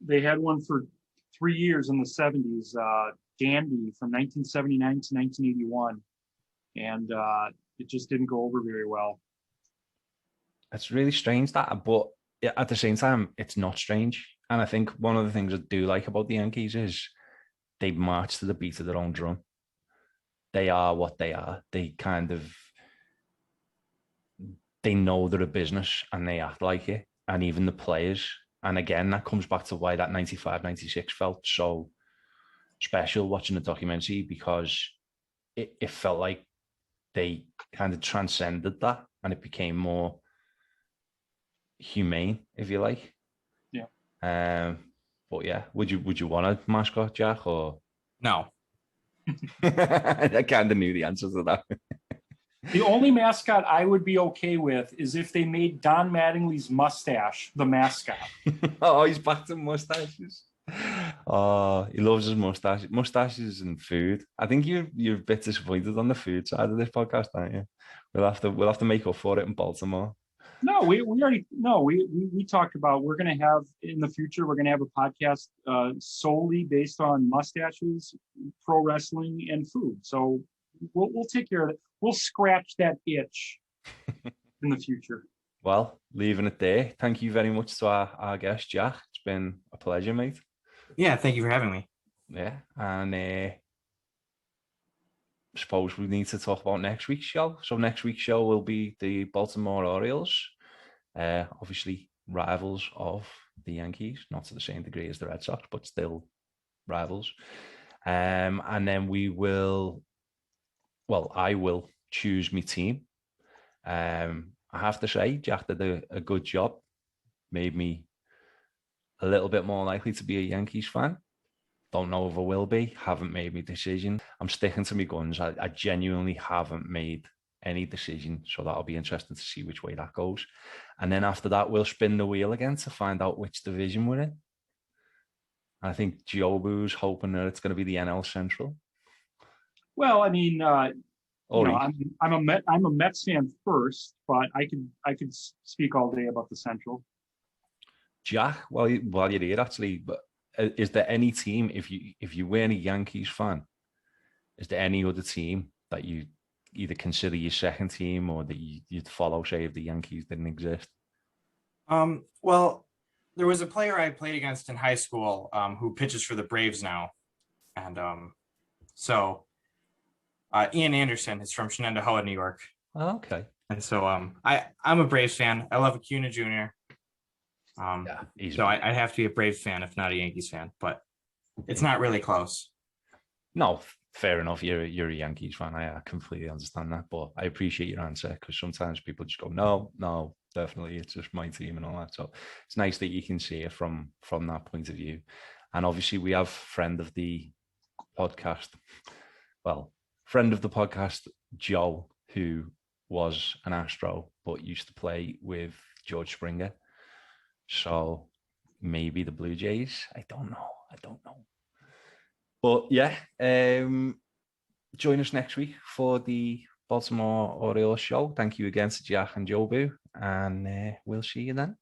C: They had one for 3 years in the 70s, Dandy, from 1979 to 1981. And it just didn't go over very well.
A: It's really strange, that, but at the same time, it's not strange. And I think one of the things I do like about the Yankees is they march to the beat of their own drum. They are what they are. They know they're a business and they act like it. And even the players. And again, that comes back to why that 95, 96 felt so special watching the documentary because it felt like they kind of transcended that and it became more humane, if you like.
C: Yeah.
A: But yeah, would you want a mascot, Jack? Or
B: No.
A: I kind of knew the answer to that.
C: The only mascot I would be okay with is if they made Don Mattingly's mustache the mascot.
A: Oh, he's back to mustaches. Oh, he loves his mustaches and food. I think you're a bit disappointed on the food side of this podcast, aren't you? We'll have to make up for it in Baltimore.
C: No, we already we talked about we're going to have in the future we're going to have a podcast solely based on mustaches, pro wrestling, and food. So we'll take care of it. We'll scratch that itch in the future.
A: Well, leaving it there. Thank you very much to our guest, Jack. It's been a pleasure, mate.
B: Yeah, thank you for having me.
A: Yeah, and suppose we need to talk about next week's show. So next week's show will be the Baltimore Orioles, obviously rivals of the Yankees, not to the same degree as the Red Sox, but still rivals. And then I will choose my team. I have to say, Jack did a good job, made me a little bit more likely to be a Yankees fan. Don't know if I will be. Haven't made my decision. I'm sticking to my guns. I genuinely haven't made any decision. So that'll be interesting to see which way that goes. And then after that, we'll spin the wheel again to find out which division we're in. I think Jobu's hoping that it's going to be the NL Central.
C: Well, I mean,
A: Or
C: I'm a Mets fan first, but I could speak all day about the Central.
A: Jack, while you're here, actually, but is there any team, if you were a Yankees fan, is there any other team that you either consider your second team or that you'd follow, say, if the Yankees didn't exist?
B: Well, there was a player I played against in high school who pitches for the Braves now. And so Ian Anderson is from Shenandoah, New York.
A: Oh, okay.
B: And so I'm a Braves fan. I love Acuna Jr. So I have to be a Braves fan, if not a Yankees fan, but it's not really close.
A: No, fair enough. You're a Yankees fan. I completely understand that, but I appreciate your answer because sometimes people just go, no, definitely, it's just my team and all that. So it's nice that you can see it from that point of view. And obviously, we have friend of the podcast, Joe, who was an Astro but used to play with George Springer. So maybe the Blue Jays. I don't know. But yeah, join us next week for the Baltimore Orioles show. Thank you again to Jack and Jobu, and we'll see you then.